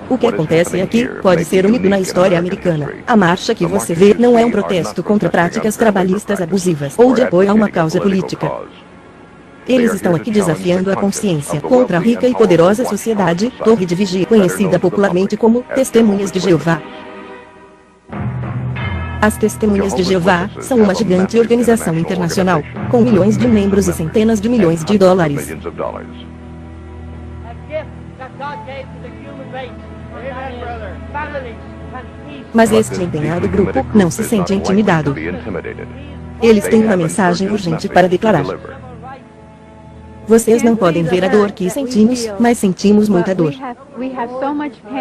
O que acontece aqui pode ser único na história americana. A marcha que você vê não é um protesto contra práticas trabalhistas abusivas ou de apoio a uma causa política. Eles estão aqui desafiando a consciência contra a rica e poderosa sociedade Torre de Vigia, conhecida popularmente como Testemunhas de Jeová. As Testemunhas de Jeová são uma gigante organização internacional, com milhões de membros e centenas de milhões de dólares. Mas este empenhado grupo não se sente intimidado. Eles têm uma mensagem urgente para declarar. Vocês não podem ver a dor que sentimos, mas sentimos muita dor.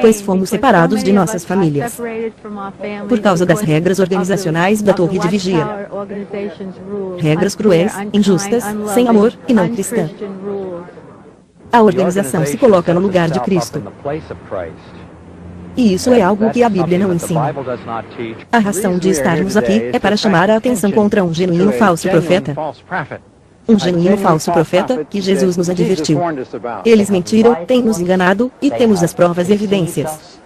Pois fomos separados de nossas famílias. Por causa das regras organizacionais da Torre de Vigia. Regras cruéis, injustas, sem amor e não cristã. A organização se coloca no lugar de Cristo. E isso é algo que a Bíblia não ensina. A razão de estarmos aqui é para chamar a atenção contra um genuíno falso profeta. Um genuíno falso profeta, que Jesus nos advertiu. Eles mentiram, têm nos enganado, e temos as provas e evidências.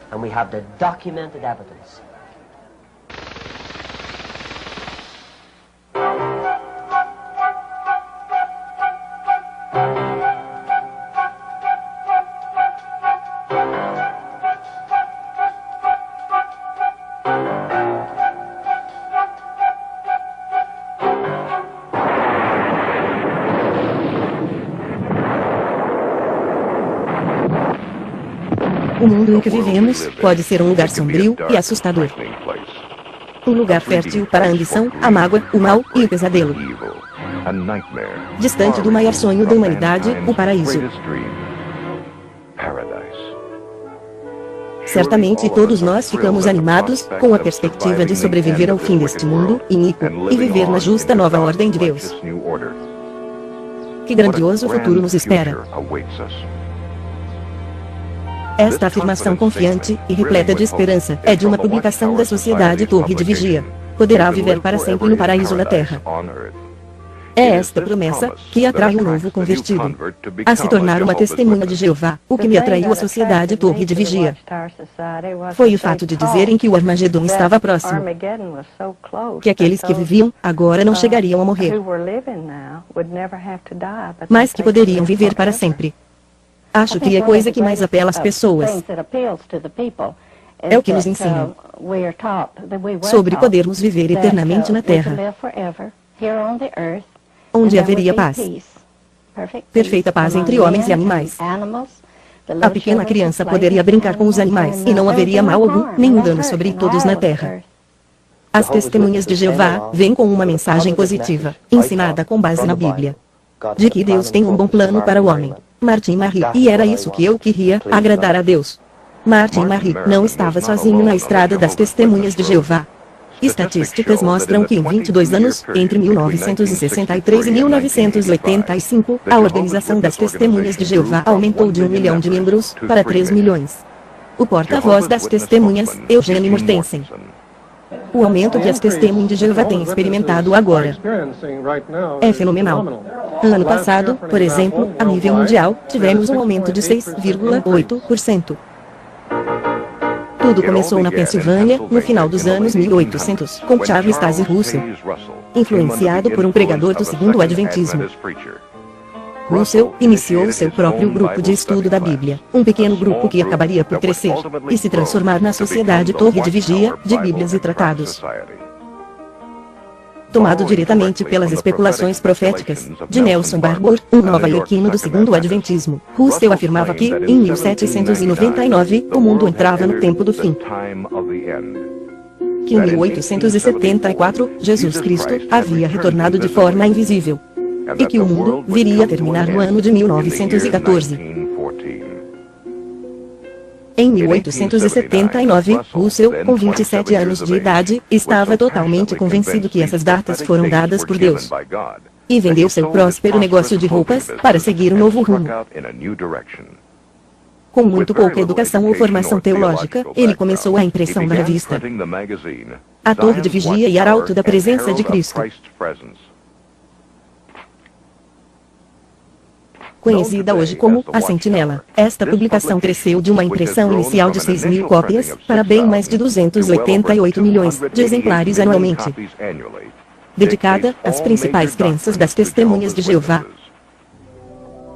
O mundo em que vivemos pode ser um lugar sombrio e assustador. Um lugar fértil para a ambição, a mágoa, o mal e o pesadelo. Distante do maior sonho da humanidade, o paraíso. Certamente todos nós ficamos animados com a perspectiva de sobreviver ao fim deste mundo iníquo e viver na justa nova ordem de Deus. Que grandioso futuro nos espera! Esta afirmação confiante e repleta de esperança é de uma publicação da Sociedade Torre de Vigia. Poderá viver para sempre no paraíso na terra. É esta promessa que atrai um novo convertido a se tornar uma testemunha de Jeová. O que me atraiu à Sociedade Torre de Vigia foi o fato de dizerem que o Armagedon estava próximo. Que aqueles que viviam agora não chegariam a morrer, mas que poderiam viver para sempre. Acho que a coisa que mais apela às pessoas é o que nos ensinam sobre podermos viver eternamente na Terra, onde haveria paz, perfeita paz entre homens e animais. A pequena criança poderia brincar com os animais e não haveria mal algum, nenhum dano sobre todos na Terra. As Testemunhas de Jeová vêm com uma mensagem positiva, ensinada com base na Bíblia, de que Deus tem um bom plano para o homem. Martin Marie, e era isso que eu queria, agradar a Deus. Martin Marie não estava sozinho na estrada das Testemunhas de Jeová. Estatísticas mostram que em 22 anos, entre 1963 e 1985, a organização das Testemunhas de Jeová aumentou de 1 milhão de membros para 3 milhões. O porta-voz das Testemunhas, Eugene Mortensen. O aumento que as Testemunhas de Jeová têm experimentado agora é fenomenal. Ano passado, por exemplo, a nível mundial, tivemos um aumento de 6,8%. Tudo começou na Pensilvânia, no final dos anos 1800, com Charles Taze Russell, influenciado por um pregador do segundo Adventismo. Russell iniciou seu próprio grupo de estudo da Bíblia, um pequeno grupo que acabaria por crescer e se transformar na Sociedade Torre de Vigia, de Bíblias e Tratados. Tomado diretamente pelas especulações proféticas de Nelson Barbour, um nova-iorquino do segundo Adventismo, Russell afirmava que, em 1799, o mundo entrava no tempo do fim. Que em 1874, Jesus Cristo havia retornado de forma invisível. E que o mundo viria a terminar no ano de 1914. Em 1879, Russell, com 27 anos de idade, estava totalmente convencido que essas datas foram dadas por Deus. E vendeu seu próspero negócio de roupas para seguir um novo rumo. Com muito pouca educação ou formação teológica, ele começou a impressão da revista A Torre de Vigia e Arauto da Presença de Cristo. conhecida hoje como A Sentinela. Esta publicação cresceu de uma impressão inicial de 6.000 cópias, para bem mais de 288 milhões de exemplares anualmente. Dedicada às principais crenças das Testemunhas de Jeová.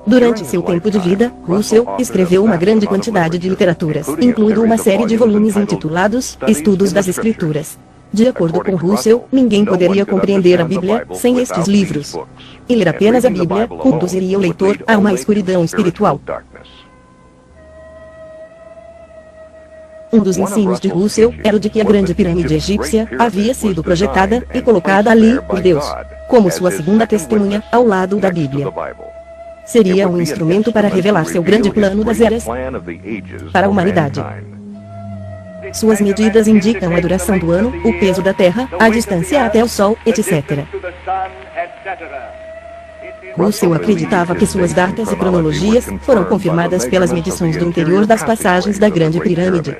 Durante seu tempo de vida, Russell escreveu uma grande quantidade de literaturas, incluindo uma série de volumes intitulados Estudos das Escrituras. De acordo com Russell, ninguém poderia compreender a Bíblia sem estes livros. E ler apenas a Bíblia conduziria o leitor a uma escuridão espiritual. Um dos ensinos de Russell era o de que a grande pirâmide egípcia havia sido projetada e colocada ali por Deus, como sua segunda testemunha, ao lado da Bíblia. Seria um instrumento para revelar seu grande plano das eras para a humanidade. Suas medidas indicam a duração do ano, o peso da Terra, a distância até o Sol, etc. Russell acreditava que suas datas e cronologias foram confirmadas pelas medições do interior das passagens da Grande Pirâmide.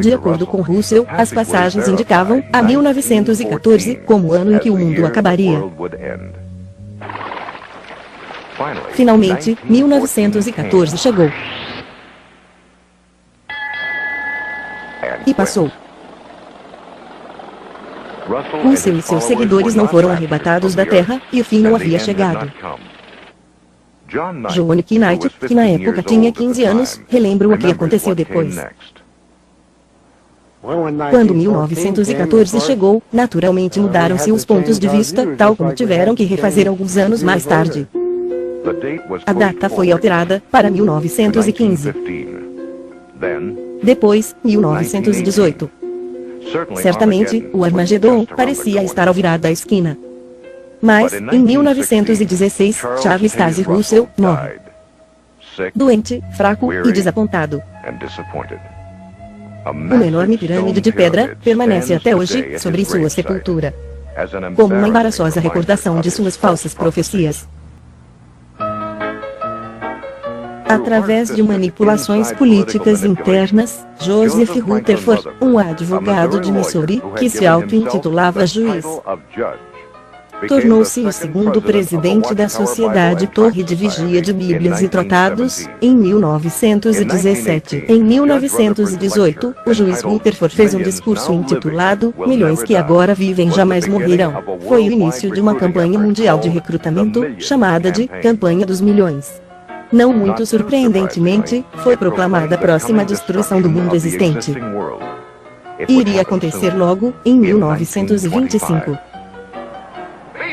De acordo com Russell, as passagens indicavam a 1914 como o ano em que o mundo acabaria. Finalmente, 1914 chegou. E passou. Russell e seus seguidores não foram arrebatados da Terra, e o fim não havia chegado. John Knight, que na época tinha 15 anos, relembra o que aconteceu depois. Quando 1914 chegou, naturalmente mudaram-se os pontos de vista, tal como tiveram que refazer alguns anos mais tarde. A data foi alterada para 1915. Depois, 1918. Certamente, o Armagedon parecia estar ao virar da esquina. Mas, em 1916, Charles Taze Russell morre. Doente, fraco e desapontado. Uma enorme pirâmide de pedra permanece até hoje sobre sua sepultura, como uma embaraçosa recordação de suas falsas profecias. Através de manipulações políticas internas, Joseph Rutherford, um advogado de Missouri, que se auto-intitulava juiz, tornou-se o segundo presidente da Sociedade Torre de Vigia de Bíblias e Tratados, em 1917. Em 1918, o juiz Rutherford fez um discurso intitulado Milhões que agora vivem jamais morrerão. Foi o início de uma campanha mundial de recrutamento, chamada de Campanha dos Milhões. Não muito surpreendentemente, foi proclamada a próxima destruição do mundo existente. Iria acontecer logo, em 1925.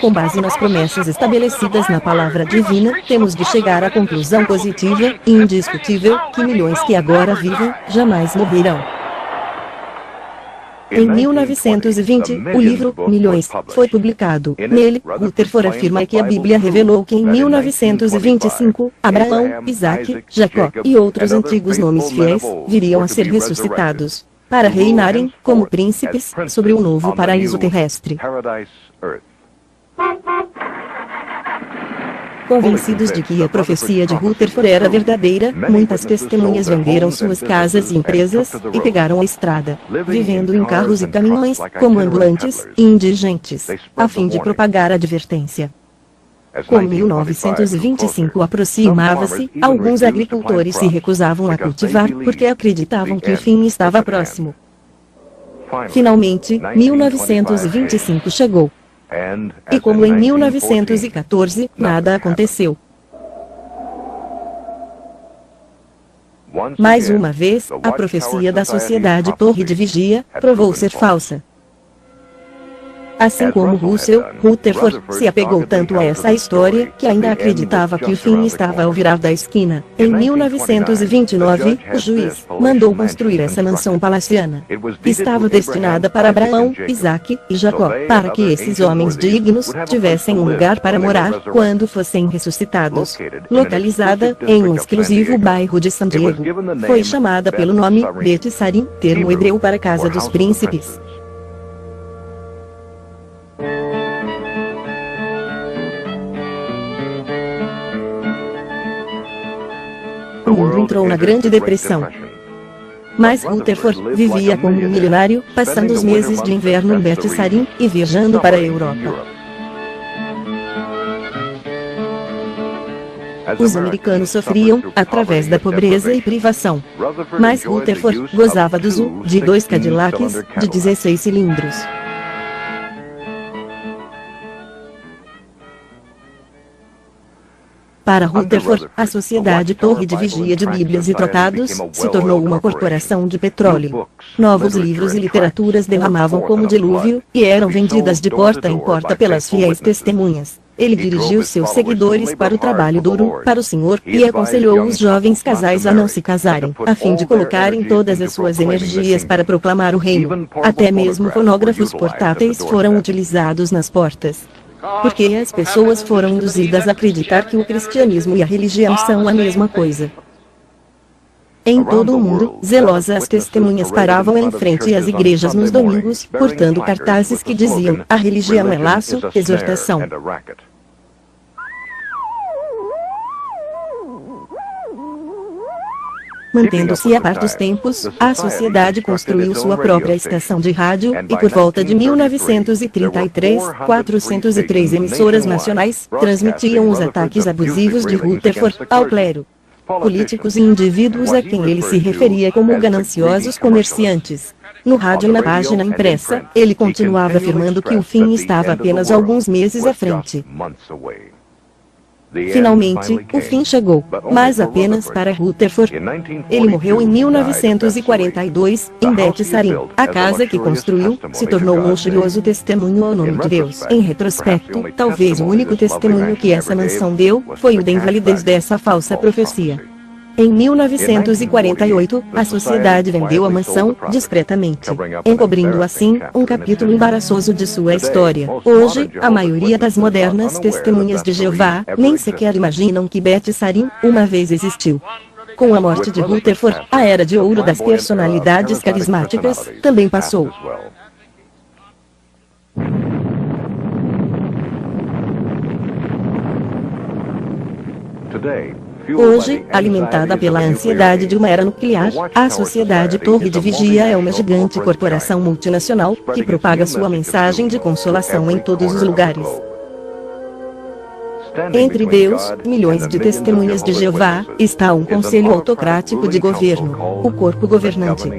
Com base nas promessas estabelecidas na palavra divina, temos de chegar à conclusão positiva e indiscutível que milhões que agora vivem jamais morrerão. Em 1920, o livro Milhões foi publicado. Nele, Rutherford afirma que a Bíblia revelou que em 1925, Abraão, Isaac, Jacó e outros antigos nomes fiéis viriam a ser ressuscitados para reinarem como príncipes sobre o novo paraíso terrestre. Convencidos de que a profecia de Rutherford era verdadeira, muitas testemunhas venderam suas casas e empresas, e pegaram a estrada, vivendo em carros e caminhões, como ambulantes e indigentes, a fim de propagar a advertência. Como 1925 aproximava-se, alguns agricultores se recusavam a cultivar porque acreditavam que o fim estava próximo. Finalmente, 1925 chegou. E como em 1914, nada aconteceu. Mais uma vez, a profecia da Sociedade Torre de Vigia provou ser falsa. Assim como Russell, Rutherford se apegou tanto a essa história que ainda acreditava que o fim estava ao virar da esquina. Em 1929, o juiz mandou construir essa mansão palaciana. Estava destinada para Abraão, Isaac e Jacó, para que esses homens dignos tivessem um lugar para morar quando fossem ressuscitados. Localizada em um exclusivo bairro de San Diego, foi chamada pelo nome Bet Sarim, termo hebreu para Casa dos Príncipes. O mundo entrou na Grande Depressão. Mas Rutherford vivia como um milionário, passando os meses de inverno em Bet Sarim e viajando para a Europa. Os americanos sofriam, através da pobreza e privação. Mas Rutherford gozava do uso de 2 Cadillacs, de 16 cilindros. Para Rutherford, a Sociedade Torre de Vigia de Bíblias e Tratados se tornou uma corporação de petróleo. Novos livros e literaturas derramavam como dilúvio, e eram vendidas de porta em porta pelas fiéis testemunhas. Ele dirigiu seus seguidores para o trabalho duro, para o Senhor, e aconselhou os jovens casais a não se casarem, a fim de colocarem todas as suas energias para proclamar o reino. Até mesmo fonógrafos portáteis foram utilizados nas portas. Porque as pessoas foram induzidas a acreditar que o cristianismo e a religião são a mesma coisa. Em todo o mundo, zelosas testemunhas paravam em frente às igrejas nos domingos, portando cartazes que diziam: a religião é laço, exortação. Mantendo-se a par dos tempos, a sociedade construiu sua própria estação de rádio, e por volta de 1933, 403 emissoras nacionais transmitiam os ataques abusivos de Rutherford ao clero, políticos e indivíduos a quem ele se referia como gananciosos comerciantes. No rádio e na página impressa, ele continuava afirmando que o fim estava apenas alguns meses à frente. Finalmente, o fim chegou, mas apenas para Rutherford. Ele morreu em 1942, em Beth Sarim. A casa que construiu se tornou um luxuoso testemunho ao nome de Deus. Em retrospecto, talvez o único testemunho que essa mansão deu foi o da invalidez dessa falsa profecia. Em 1948, a sociedade vendeu a mansão, discretamente, encobrindo assim um capítulo embaraçoso de sua história. Hoje, a maioria das modernas testemunhas de Jeová nem sequer imaginam que Beth Sarim uma vez existiu. Com a morte de Rutherford, a era de ouro das personalidades carismáticas também passou. Hoje, alimentada pela ansiedade de uma era nuclear, a Sociedade Torre de Vigia é uma gigante corporação multinacional, que propaga sua mensagem de consolação em todos os lugares. Entre Deus, milhões de testemunhas de Jeová, está um conselho autocrático de governo, o corpo governante.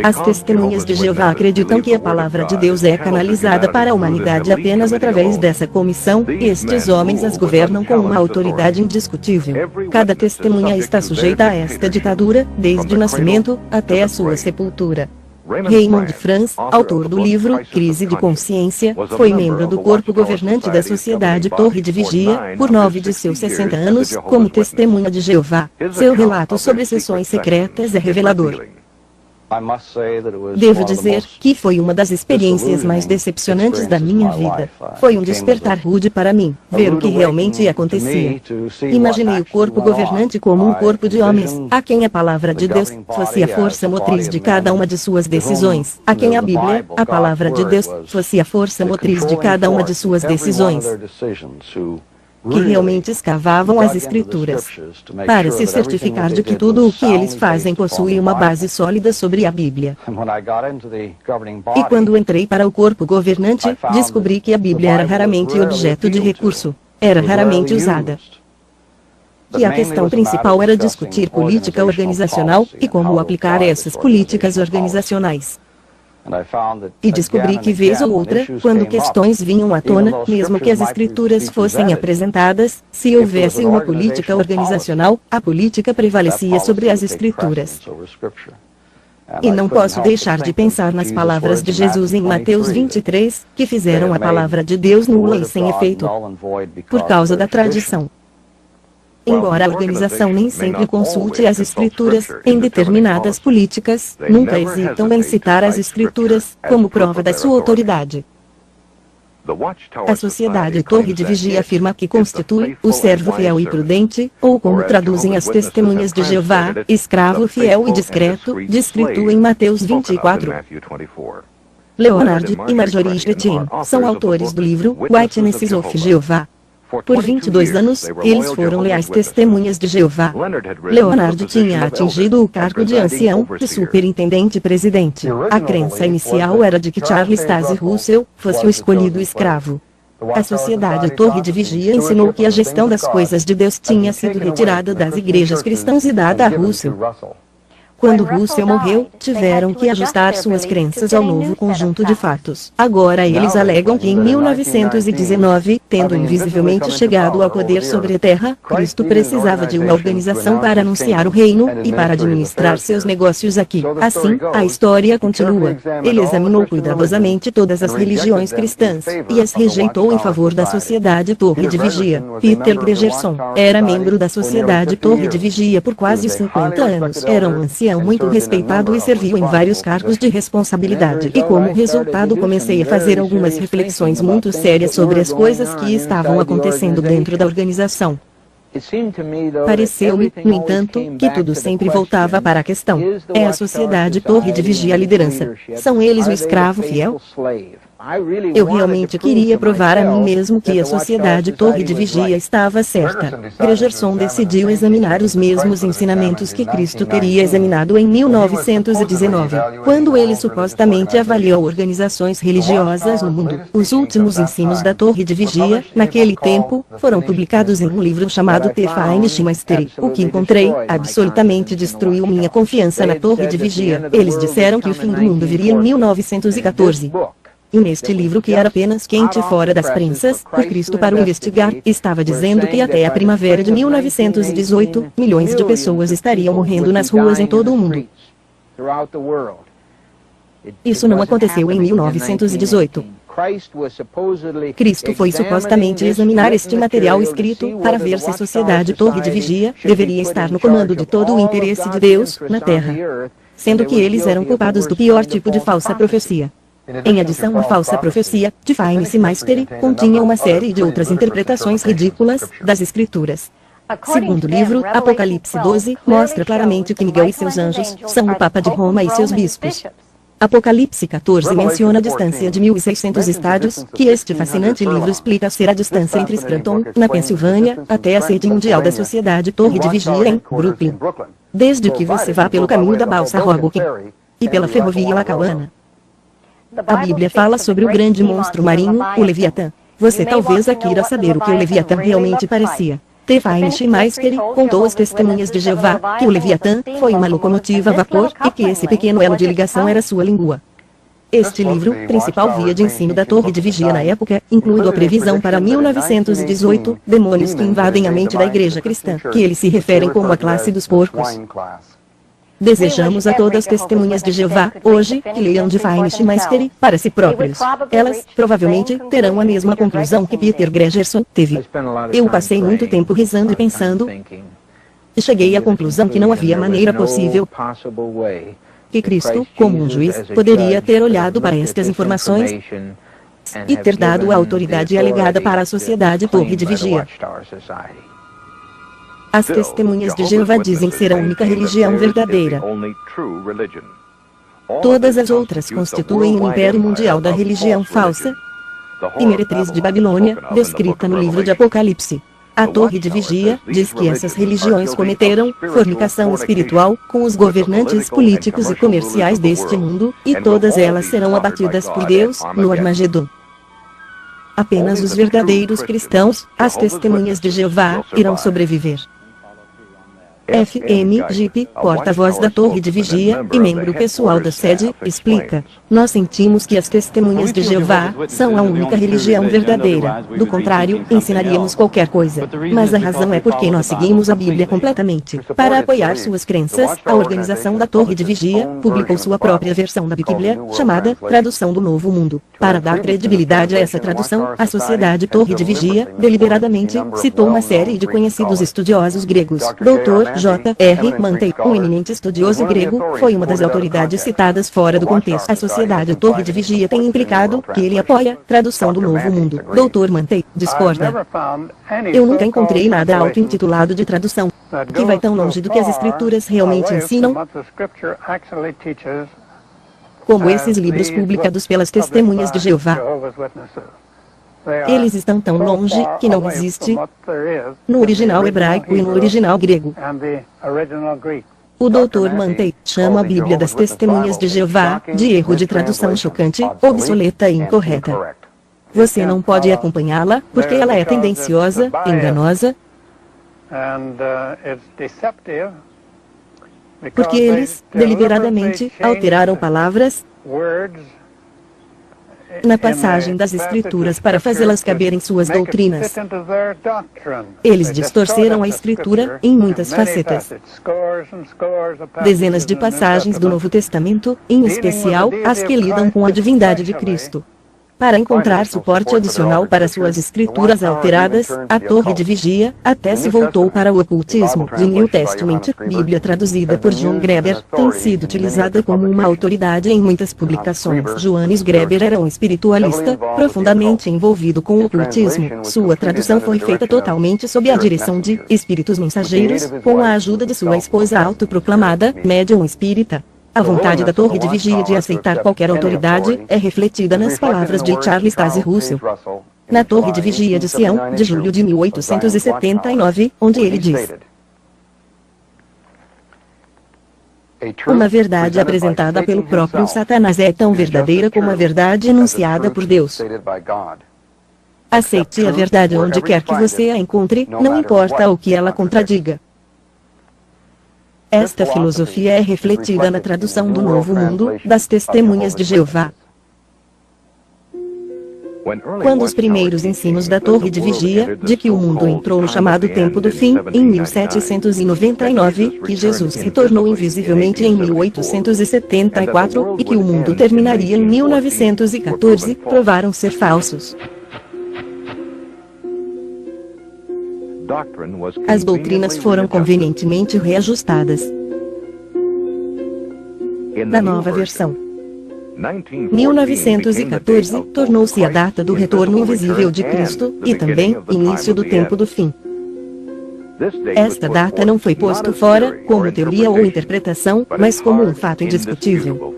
As testemunhas de Jeová acreditam que a palavra de Deus é canalizada para a humanidade apenas através dessa comissão, e estes homens as governam com uma autoridade indiscutível. Cada testemunha está sujeita a esta ditadura, desde o nascimento até a sua sepultura. Raymond Franz, autor do livro Crise de Consciência, foi membro do corpo governante da Sociedade Torre de Vigia, por 9 de seus 60 anos, como testemunha de Jeová. Seu relato sobre sessões secretas é revelador. Devo dizer que foi uma das experiências mais decepcionantes da minha vida. Foi um despertar rude para mim, ver o que realmente acontecia. Imaginei o corpo governante como um corpo de homens, a quem a palavra de Deus fosse a força motriz de cada uma de suas decisões, a quem a Bíblia, a palavra de Deus, fosse a força motriz de cada uma de suas decisões, que realmente escavavam as Escrituras, para se certificar de que tudo o que eles fazem possui uma base sólida sobre a Bíblia. E quando entrei para o corpo governante, descobri que a Bíblia era raramente objeto de recurso, era raramente usada. Que a questão principal era discutir política organizacional, e como aplicar essas políticas organizacionais. E descobri que vez ou outra, quando questões vinham à tona, mesmo que as escrituras fossem apresentadas, se houvesse uma política organizacional, a política prevalecia sobre as escrituras. E não posso deixar de pensar nas palavras de Jesus em Mateus 23, que fizeram a palavra de Deus nula e sem efeito, por causa da tradição. Embora a organização nem sempre consulte as escrituras, em determinadas políticas, nunca hesitam em citar as escrituras, como prova da sua autoridade. A Sociedade Torre de Vigia afirma que constitui o servo fiel e prudente, ou como traduzem as testemunhas de Jeová, escravo fiel e discreto, descrito em Mateus 24. Leonard e Marjorie Chrétien são autores do livro Witnesses of Jehovah. Por 22 anos, eles foram leais testemunhas de Jeová. Leonard tinha atingido o cargo de ancião, de superintendente-presidente. A crença inicial era de que Charles Taze Russell fosse o escolhido escravo. A Sociedade Torre de Vigia ensinou que a gestão das coisas de Deus tinha sido retirada das igrejas cristãs e dada a Russell. Quando Russell morreu, tiveram que ajustar suas crenças ao novo conjunto de fatos. Agora eles alegam que em 1919, tendo invisivelmente chegado ao poder sobre a Terra, Cristo precisava de uma organização para anunciar o reino e para administrar seus negócios aqui. Assim, a história continua. Ele examinou cuidadosamente todas as religiões cristãs e as rejeitou em favor da Sociedade Torre de Vigia. Peter Gregerson era membro da Sociedade Torre de Vigia por quase 50 anos. Era um ancião muito respeitado e serviu em vários cargos de responsabilidade. E como resultado comecei a fazer algumas reflexões muito sérias sobre as coisas que estavam acontecendo dentro da organização. Pareceu-me, no entanto, que tudo sempre voltava para a questão. É a Sociedade Torre de Vigia a liderança. São eles o escravo fiel? Eu realmente queria provar a mim mesmo que a Sociedade Torre de Vigia estava certa. Gregerson decidiu examinar os mesmos ensinamentos que Cristo teria examinado em 1919, quando ele supostamente avaliou organizações religiosas no mundo. Os últimos ensinos da Torre de Vigia, naquele tempo, foram publicados em um livro chamado The Fine Mystery. O que encontrei, absolutamente destruiu minha confiança na Torre de Vigia. Eles disseram que o fim do mundo viria em 1914. E neste livro, que era apenas quente fora das prensas, por Cristo para o investigar, estava dizendo que até a primavera de 1918, milhões de pessoas estariam morrendo nas ruas em todo o mundo. Isso não aconteceu em 1918. Cristo foi supostamente examinar este material escrito para ver se a Sociedade Torre de Vigia deveria estar no comando de todo o interesse de Deus na Terra, sendo que eles eram culpados do pior tipo de falsa profecia. Em adição à falsa profecia, The Fine Mystery continha uma série de outras interpretações ridículas das Escrituras. Segundo o livro, Apocalipse 12, mostra claramente que Miguel e seus anjos são o Papa de Roma e seus bispos. Apocalipse 14 menciona a distância de 1.600 estádios, que este fascinante livro explica ser a distância entre Scranton, na Pensilvânia, até a sede mundial da Sociedade Torre de Vigia em Brooklyn. Desde que você vá pelo caminho da balsa Hoboken e pela ferrovia Lackawanna. A Bíblia fala sobre o grande monstro marinho, o Leviatã. Você talvez queira saber o que o Leviatã realmente parecia. The Fine Mystery contou às testemunhas de Jeová que o Leviatã foi uma locomotiva a vapor e que esse pequeno elo de ligação era sua língua. Este livro, principal via de ensino da Torre de Vigia na época, inclui a previsão para 1918, demônios que invadem a mente da igreja cristã, que eles se referem como a classe dos porcos. Desejamos a todas as testemunhas de Jeová, hoje, que leiam The Fine Mystery para si próprios. Elas, provavelmente, terão a mesma conclusão que Peter Gregerson teve. Eu passei muito tempo rezando e pensando, e cheguei à conclusão que não havia maneira possível que Cristo, como um juiz, poderia ter olhado para estas informações e ter dado a autoridade alegada para a Sociedade Torre de Vigia. As testemunhas de Jeová dizem ser a única religião verdadeira. Todas as outras constituem o império mundial da religião falsa e meretriz de Babilônia, descrita no livro de Apocalipse. A Torre de Vigia diz que essas religiões cometeram fornicação espiritual com os governantes políticos e comerciais deste mundo, e todas elas serão abatidas por Deus no Armagedon. Apenas os verdadeiros cristãos, as testemunhas de Jeová, irão sobreviver. F.M. Gipp, porta-voz da Torre de Vigia e membro pessoal da sede, explica: nós sentimos que as testemunhas de Jeová são a única religião verdadeira. Do contrário, ensinaríamos qualquer coisa. Mas a razão é porque nós seguimos a Bíblia completamente. Para apoiar suas crenças, a organização da Torre de Vigia publicou sua própria versão da Bíblia, chamada Tradução do Novo Mundo. Para dar credibilidade a essa tradução, a Sociedade Torre de Vigia, deliberadamente, citou uma série de conhecidos estudiosos gregos. Dr. J.R. Mantei, um eminente estudioso grego, foi uma das autoridades citadas fora do contexto. A Sociedade Torre de Vigia tem implicado que ele apoia tradução do Novo Mundo. Dr. Mantei discorda. Eu nunca encontrei nada auto-intitulado de tradução que vai tão longe do que as Escrituras realmente ensinam, como esses livros publicados pelas testemunhas de Jeová. Eles estão tão longe que não existe no original hebraico e no original grego. O Dr. Mantei chama a Bíblia das Testemunhas de Jeová de erro de tradução chocante, obsoleta e incorreta. Você não pode acompanhá-la, porque ela é tendenciosa, enganosa, porque eles, deliberadamente, alteraram palavras na passagem das Escrituras para fazê-las caber em suas doutrinas. Eles distorceram a Escritura em muitas facetas. Dezenas de passagens do Novo Testamento, em especial, as que lidam com a divindade de Cristo. Para encontrar suporte adicional para suas escrituras alteradas, a Torre de Vigia até se voltou para o ocultismo. The New Testament, Bíblia traduzida por John Greber, tem sido utilizada como uma autoridade em muitas publicações. Johannes Greber era um espiritualista, profundamente envolvido com o ocultismo. Sua tradução foi feita totalmente sob a direção de espíritos mensageiros, com a ajuda de sua esposa autoproclamada, médium espírita. A vontade da Torre de Vigia de aceitar qualquer autoridade é refletida nas palavras de Charles Taze Russell. Na Torre de Vigia de Sião, de julho de 1879, onde ele diz: uma verdade apresentada pelo próprio Satanás é tão verdadeira como a verdade enunciada por Deus. Aceite a verdade onde quer que você a encontre, não importa o que ela contradiga. Esta filosofia é refletida na tradução do Novo Mundo, das Testemunhas de Jeová. Quando os primeiros ensinos da Torre de Vigia, de que o mundo entrou no chamado Tempo do Fim, em 1799, que Jesus retornou invisivelmente em 1874, e que o mundo terminaria em 1914, provaram ser falsos. As doutrinas foram convenientemente reajustadas. Na nova versão, 1914 tornou-se a data do retorno invisível de Cristo, e também, início do tempo do fim. Esta data não foi posto fora, como teoria ou interpretação, mas como um fato indiscutível.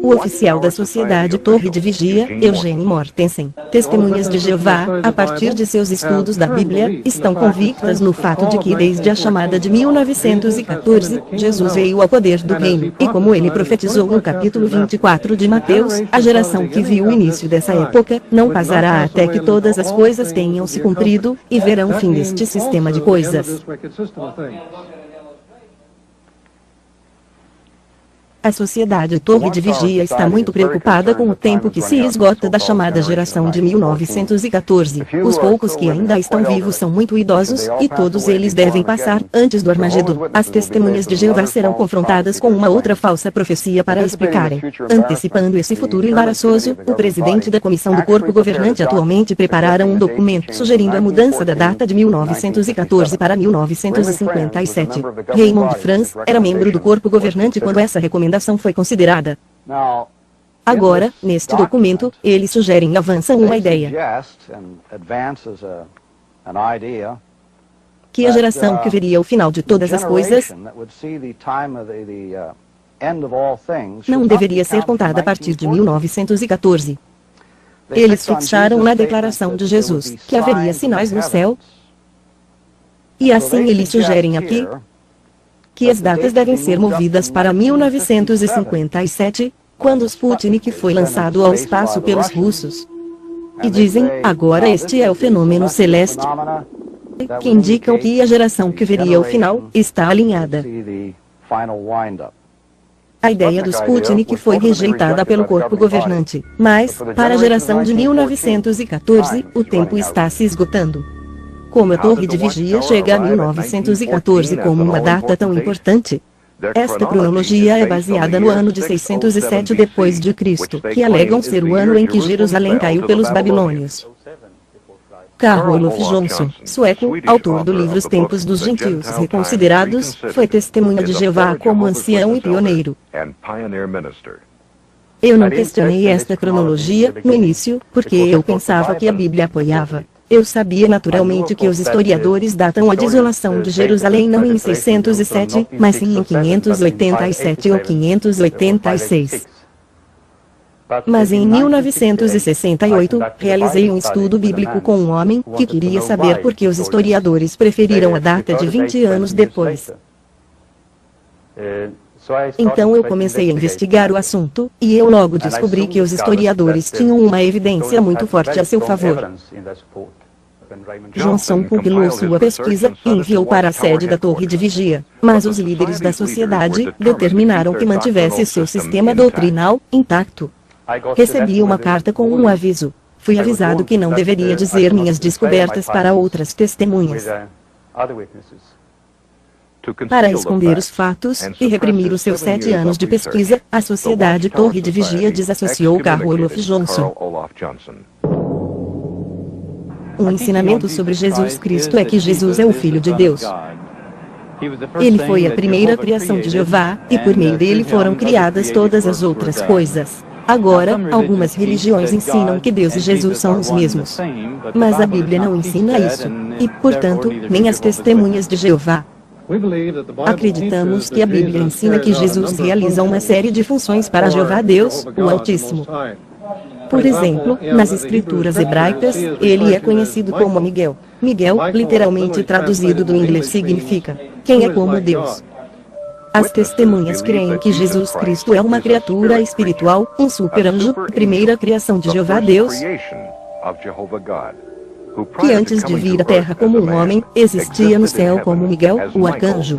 O oficial da Sociedade Torre de Vigia, Eugene Mortensen, Testemunhas de Jeová, a partir de seus estudos da Bíblia, estão convictas no fato de que desde a chamada de 1914, Jesus veio ao poder do reino, e como ele profetizou no capítulo 24 de Mateus, a geração que viu o início dessa época, não passará até que todas as coisas tenham se cumprido, e verão o fim deste sistema de coisas. A Sociedade Torre de Vigia está muito preocupada com o tempo que se esgota da chamada geração de 1914. Os poucos que ainda estão vivos são muito idosos, e todos eles devem passar antes do Armagedon. As Testemunhas de Jeová serão confrontadas com uma outra falsa profecia para explicarem. Antecipando esse futuro embaraçoso, o presidente da comissão do corpo governante atualmente prepararam um documento sugerindo a mudança da data de 1914 para 1957. Raymond Franz era membro do corpo governante quando essa recomendação foi considerada. Agora, neste documento, eles sugerem e avançam uma ideia. Que a geração que veria o final de todas as coisas não deveria ser contada a partir de 1914. Eles fixaram na declaração de Jesus que haveria sinais no céu. E assim eles sugerem aqui que as datas devem ser movidas para 1957, quando o Sputnik foi lançado ao espaço pelos russos. E dizem, agora este é o fenômeno celeste, que indicam que a geração que veria o final, está alinhada. A ideia do Sputnik foi rejeitada pelo corpo governante, mas, para a geração de 1914, o tempo está se esgotando. Como a Torre de Vigia chega a 1914 como uma data tão importante? Esta cronologia é baseada no ano de 607 depois de Cristo, que alegam ser o ano em que Jerusalém caiu pelos babilônios. Carl Olof Jonsson, sueco, autor do livro Os Tempos dos Gentios Reconsiderados, foi testemunha de Jeová como ancião e pioneiro. Eu não questionei esta cronologia, no início, porque eu pensava que a Bíblia apoiava. Eu sabia naturalmente que os historiadores datam a desolação de Jerusalém não em 607, mas sim em 587 ou 586. Mas em 1968, realizei um estudo bíblico com um homem que queria saber por que os historiadores preferiram a data de 20 anos depois. Então eu comecei a investigar o assunto, e eu logo descobri que os historiadores tinham uma evidência muito forte a seu favor. Johnson compilou sua pesquisa e enviou para a sede da Torre de Vigia, mas os líderes da sociedade determinaram que mantivesse seu sistema doutrinal intacto. Recebi uma carta com um aviso. Fui avisado que não deveria dizer minhas descobertas para outras testemunhas. Para esconder os fatos e reprimir os seus 7 anos de pesquisa, a Sociedade Torre de Vigia desassociou Carl Olof Johnson. Um ensinamento sobre Jesus Cristo é que Jesus é o Filho de Deus. Ele foi a primeira criação de Jeová, e por meio dele foram criadas todas as outras coisas. Agora, algumas religiões ensinam que Deus e Jesus são os mesmos. Mas a Bíblia não ensina isso. E, portanto, nem as testemunhas de Jeová. Acreditamos que a Bíblia ensina que Jesus realiza uma série de funções para Jeová Deus, o Altíssimo. Por exemplo, nas escrituras hebraicas, ele é conhecido como Miguel. Miguel, literalmente traduzido do inglês, significa quem é como Deus. As testemunhas creem que Jesus Cristo é uma criatura espiritual, um super-anjo, primeira criação de Jeová Deus, que antes de vir à terra como um homem, existia no céu como Miguel, o arcanjo.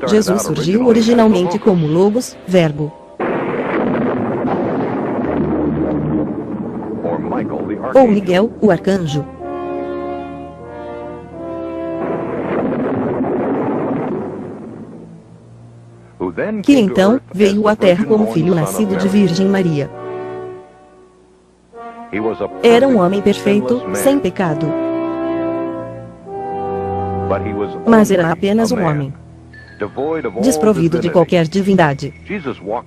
Jesus surgiu originalmente como Logos, Verbo. Ou Miguel, o arcanjo. Que então, veio à terra como filho nascido de Virgem Maria. Era um homem perfeito, sem pecado. Mas era apenas um homem, desprovido de qualquer divindade.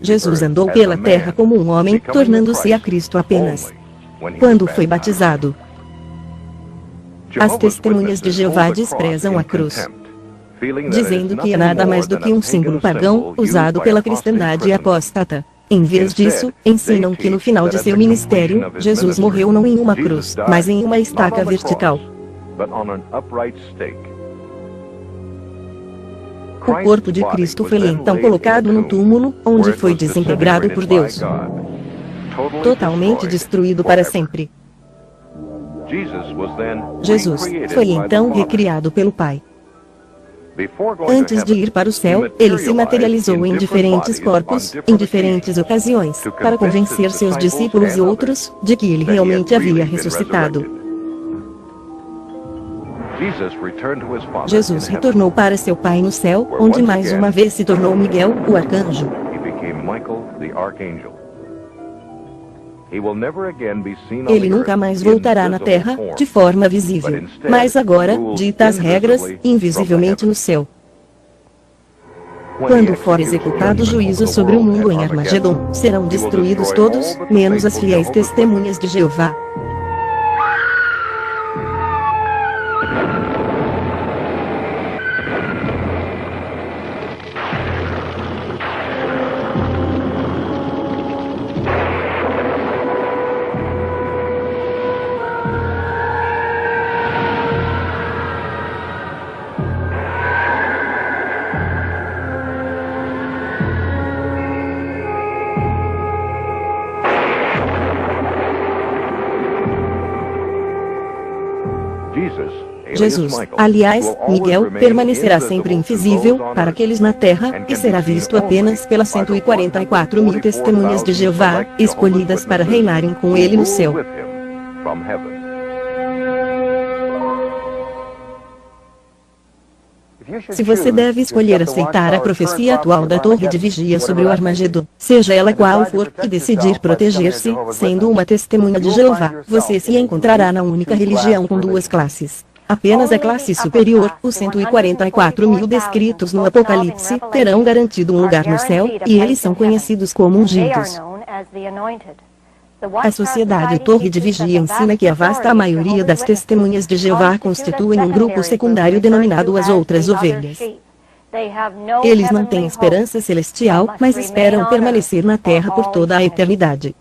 Jesus andou pela terra como um homem, tornando-se a Cristo apenas quando foi batizado. As testemunhas de Jeová desprezam a cruz, dizendo que é nada mais do que um símbolo pagão, usado pela cristandade apóstata. Em vez disso, ensinam que no final de seu ministério, Jesus morreu não em uma cruz, mas em uma estaca vertical. O corpo de Cristo foi então colocado no túmulo, onde foi desintegrado por Deus, totalmente destruído para sempre. Jesus foi então recriado pelo Pai. Antes de ir para o céu, ele se materializou em diferentes corpos, em diferentes ocasiões, para convencer seus discípulos e outros de que ele realmente havia ressuscitado. Jesus retornou para seu Pai no céu, onde mais uma vez se tornou Miguel, o arcanjo. Ele nunca mais voltará na terra, de forma visível, mas agora, dita as regras, invisivelmente no céu. Quando for executado o juízo sobre o mundo em Armagedon, serão destruídos todos, menos as fiéis testemunhas de Jeová. Jesus, aliás, Miguel, permanecerá sempre invisível para aqueles na terra, e será visto apenas pelas 144.000 testemunhas de Jeová, escolhidas para reinarem com ele no céu. Se você deve escolher aceitar a profecia atual da Torre de Vigia sobre o Armagedon, seja ela qual for, e decidir proteger-se, sendo uma testemunha de Jeová, você se encontrará na única religião com 2 classes. Apenas a classe superior, os 144.000 descritos no Apocalipse, terão garantido um lugar no céu, e eles são conhecidos como ungidos. A Sociedade Torre de Vigia ensina que a vasta maioria das testemunhas de Jeová constituem um grupo secundário denominado as outras ovelhas. Eles não têm esperança celestial, mas esperam permanecer na terra por toda a eternidade.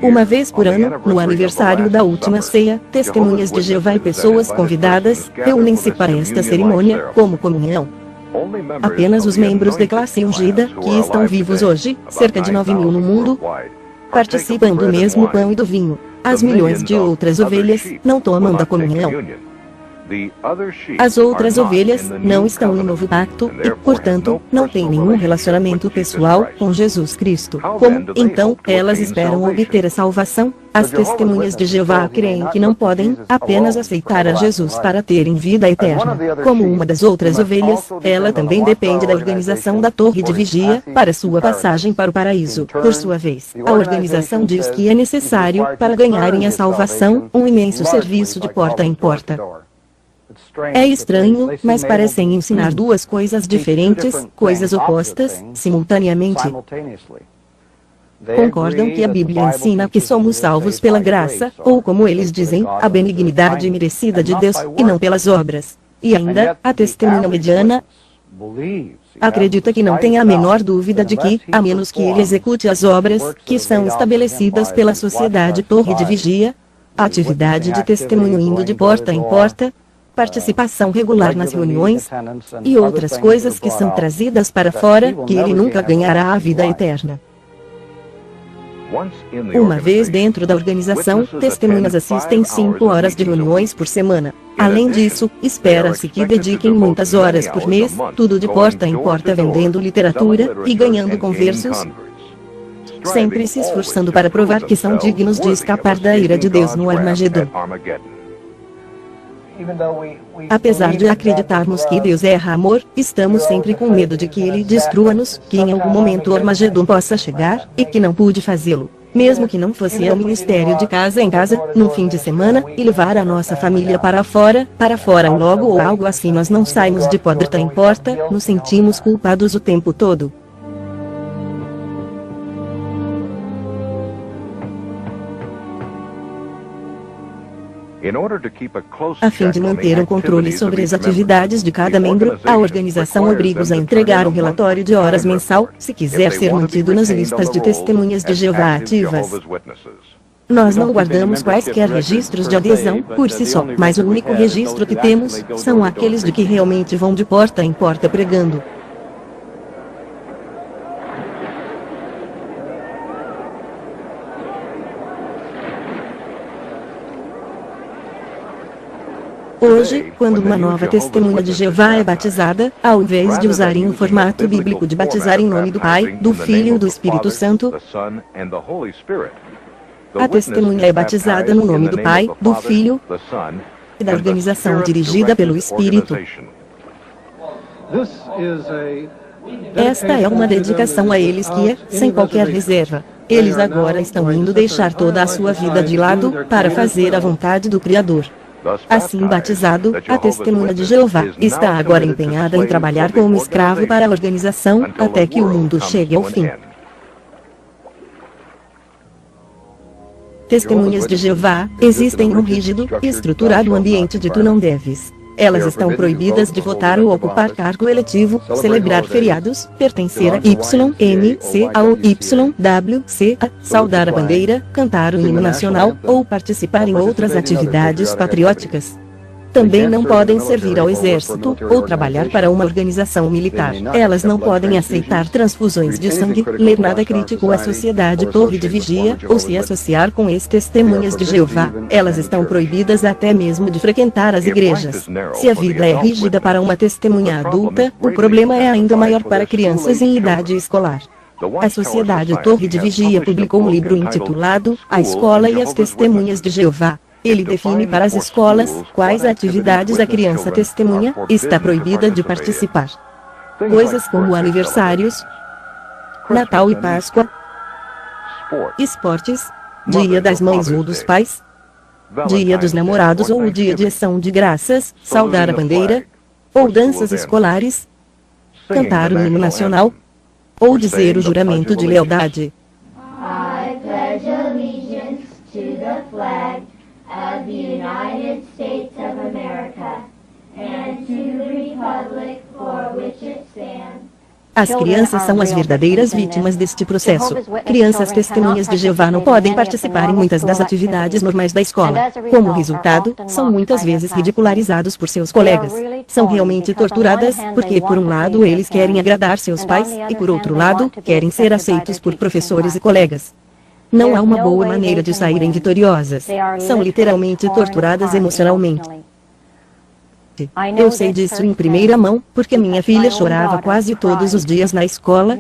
Uma vez por ano, no aniversário da última ceia, testemunhas de Jeová e pessoas convidadas reúnem-se para esta cerimônia, como comunhão. Apenas os membros da classe ungida, que estão vivos hoje, cerca de 9.000 no mundo, participam do mesmo pão e do vinho. As milhões de outras ovelhas não tomam da comunhão. As outras ovelhas não estão no novo pacto e, portanto, não têm nenhum relacionamento pessoal com Jesus Cristo. Como, então, elas esperam obter a salvação? As testemunhas de Jeová creem que não podem apenas aceitar a Jesus para terem vida eterna. Como uma das outras ovelhas, ela também depende da organização da torre de vigia para sua passagem para o paraíso. Por sua vez, a organização diz que é necessário, para ganharem a salvação, um imenso serviço de porta em porta. É estranho, mas parecem ensinar duas coisas diferentes, coisas opostas, simultaneamente. Concordam que a Bíblia ensina que somos salvos pela graça, ou como eles dizem, a benignidade merecida de Deus, e não pelas obras. E ainda, a testemunha mediana acredita que não tem a menor dúvida de que, a menos que ele execute as obras que são estabelecidas pela sociedade Torre de Vigia, a atividade de testemunho indo de porta em porta, participação regular nas reuniões, e outras coisas que são trazidas para fora, que ele nunca ganhará a vida eterna. Uma vez dentro da organização, testemunhas assistem 5 horas de reuniões por semana. Além disso, espera-se que dediquem muitas horas por mês, tudo de porta em porta vendendo literatura e ganhando conversos, sempre se esforçando para provar que são dignos de escapar da ira de Deus no Armagedon. Apesar de acreditarmos que Deus é amor, estamos sempre com medo de que Ele destrua-nos, que em algum momento o Armagedon possa chegar, e que não pude fazê-lo. Mesmo que não fosse ao ministério de casa em casa, num fim de semana, e levar a nossa família para fora logo ou algo assim, nós não saímos de porta em porta, nos sentimos culpados o tempo todo. A fim de manter um controle sobre as atividades de cada membro, a organização obriga-os a entregar um relatório de horas mensal, se quiser ser mantido nas listas de testemunhas de Jeová ativas. Nós não guardamos quaisquer registros de adesão, por si só, mas o único registro que temos, são aqueles de que realmente vão de porta em porta pregando. Hoje, quando uma nova testemunha de Jeová é batizada, ao invés de usarem o formato bíblico de batizar em nome do Pai, do Filho e do Espírito Santo, a testemunha é batizada no nome do Pai, do Filho e da organização dirigida pelo Espírito. Esta é uma dedicação a eles que é, sem qualquer reserva. Eles agora estão indo deixar toda a sua vida de lado, para fazer a vontade do Criador. Assim batizado, a testemunha de Jeová está agora empenhada em trabalhar como escravo para a organização, até que o mundo chegue ao fim. Testemunhas de Jeová existem em um rígido e estruturado ambiente de tu não deves. Elas estão proibidas de votar ou ocupar cargo eletivo, celebrar feriados, pertencer a YMCA ou YWCA, saudar a bandeira, cantar o hino nacional, ou participar em outras atividades patrióticas. Também não podem servir ao exército, ou trabalhar para uma organização militar. Elas não podem aceitar transfusões de sangue, ler nada crítico à sociedade Torre de Vigia, ou se associar com ex-testemunhas de Jeová. Elas estão proibidas até mesmo de frequentar as igrejas. Se a vida é rígida para uma testemunha adulta, o problema é ainda maior para crianças em idade escolar. A Sociedade Torre de Vigia publicou um livro intitulado A Escola e as Testemunhas de Jeová. Ele define para as escolas quais atividades a criança testemunha está proibida de participar. Coisas como aniversários, Natal e Páscoa, esportes, Dia das Mães ou dos Pais, Dia dos Namorados ou o Dia de Ação de Graças, saudar a bandeira, ou danças escolares, cantar o hino nacional, ou dizer o juramento de lealdade. I pledge allegiance to the flag of the United States of America and to the republic for which it stands. As crianças são as verdadeiras vítimas deste processo. Crianças testemunhas de Jeová não podem participar em muitas das atividades normais da escola. Como resultado, são muitas vezes ridicularizados por seus colegas. São realmente torturadas, porque por um lado eles querem agradar seus pais, e por outro lado, querem ser aceitos por professores e colegas. Não há uma boa maneira de saírem vitoriosas. São literalmente torturadas emocionalmente. Eu sei disso em primeira mão, porque minha filha chorava quase todos os dias na escola,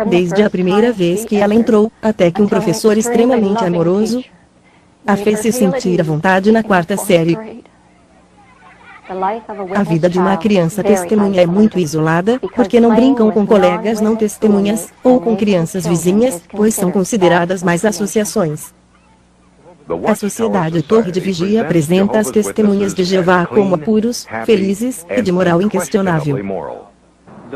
desde a primeira vez que ela entrou, até que um professor extremamente amoroso a fez se sentir à vontade na quarta série. A vida de uma criança testemunha é muito isolada, porque não brincam com colegas não testemunhas, ou com crianças vizinhas, pois são consideradas mais associações. A Sociedade Torre de Vigia apresenta as testemunhas de Jeová como puros, felizes e de moral inquestionável.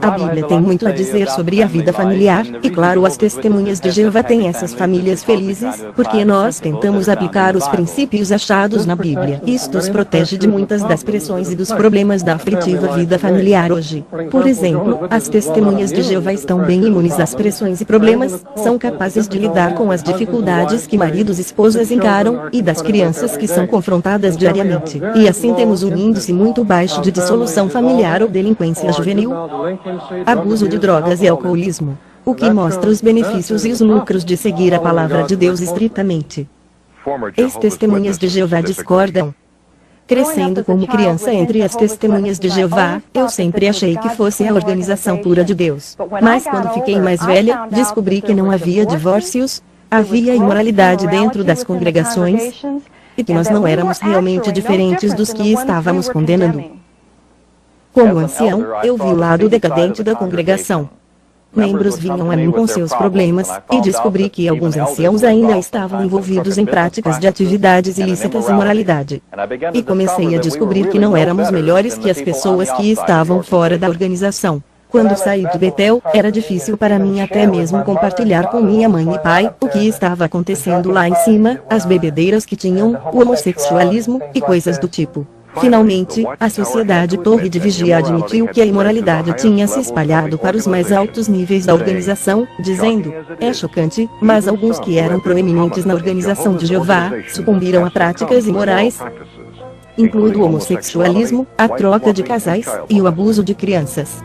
A Bíblia tem muito a dizer sobre a vida familiar, e claro, as testemunhas de Jeová têm essas famílias felizes, porque nós tentamos aplicar os princípios achados na Bíblia. Isto os protege de muitas das pressões e dos problemas da aflitiva vida familiar hoje. Por exemplo, as testemunhas de Jeová estão bem imunes às pressões e problemas, são capazes de lidar com as dificuldades que maridos e esposas encaram, e das crianças que são confrontadas diariamente. E assim temos um índice muito baixo de dissolução familiar ou delinquência juvenil, abuso de drogas e alcoolismo, o que mostra os benefícios e os lucros de seguir a palavra de Deus estritamente. Ex-testemunhas de Jeová discordam. Crescendo como criança entre as testemunhas de Jeová, eu sempre achei que fosse a organização pura de Deus. Mas quando fiquei mais velha, descobri que não havia divórcios, havia imoralidade dentro das congregações, e que nós não éramos realmente diferentes dos que estávamos condenando. Como ancião, eu vi o lado decadente da congregação. Membros vinham a mim com seus problemas, e descobri que alguns anciãos ainda estavam envolvidos em práticas de atividades ilícitas e moralidade. E comecei a descobrir que não éramos melhores que as pessoas que estavam fora da organização. Quando saí de Betel, era difícil para mim até mesmo compartilhar com minha mãe e pai o que estava acontecendo lá em cima, as bebedeiras que tinham, o homossexualismo, e coisas do tipo. Finalmente, a Sociedade Torre de Vigia admitiu que a imoralidade tinha se espalhado para os mais altos níveis da organização, dizendo: é chocante, mas alguns que eram proeminentes na organização de Jeová, sucumbiram a práticas imorais, incluindo o homossexualismo, a troca de casais, e o abuso de crianças.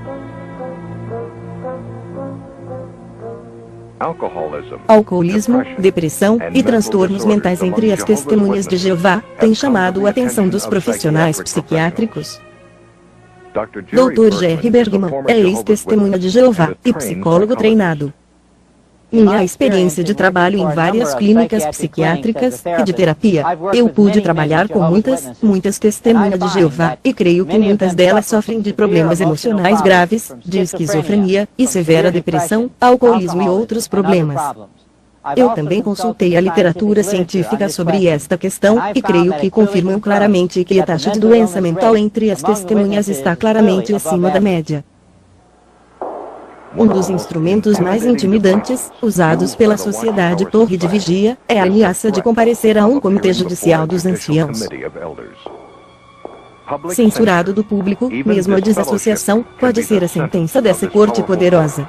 Alcoolismo, depressão e transtornos mentais entre as testemunhas de Jeová têm chamado a atenção dos profissionais psiquiátricos. Dr. Jerry Bergman é ex-testemunha de Jeová e psicólogo treinado. Minha experiência de trabalho em várias clínicas psiquiátricas e de terapia, eu pude trabalhar com muitas testemunhas de Jeová, e creio que muitas delas sofrem de problemas emocionais graves, de esquizofrenia, e severa depressão, alcoolismo e outros problemas. Eu também consultei a literatura científica sobre esta questão, e creio que confirmam claramente que a taxa de doença mental entre as testemunhas está claramente acima da média. Um dos instrumentos mais intimidantes, usados pela Sociedade Torre de Vigia, é a ameaça de comparecer a um comitê judicial dos anciãos. Censurado do público, mesmo a desassociação, pode ser a sentença dessa corte poderosa.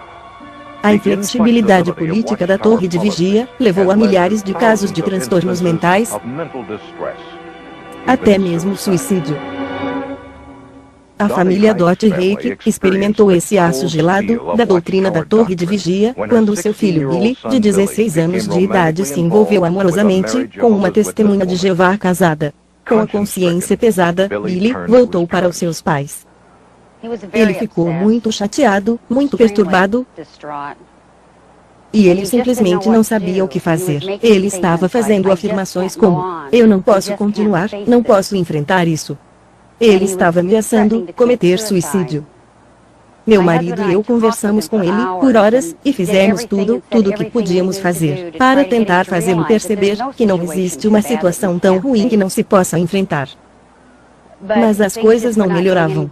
A inflexibilidade política da Torre de Vigia levou a milhares de casos de transtornos mentais, até mesmo suicídio. A família Dot Reik experimentou esse aço gelado da doutrina da Torre de Vigia, quando seu filho Billy, de 16 anos de idade, se envolveu amorosamente com uma testemunha de Jeová casada. Com a consciência pesada, Billy voltou para os seus pais. Ele ficou muito chateado, muito perturbado, e ele simplesmente não sabia o que fazer. Ele estava fazendo afirmações como: eu não posso continuar, não posso enfrentar isso. Ele estava ameaçando cometer suicídio. Meu marido e eu conversamos com ele por horas, e fizemos tudo o que podíamos fazer, para tentar fazê-lo perceber que não existe uma situação tão ruim que não se possa enfrentar. Mas as coisas não melhoravam.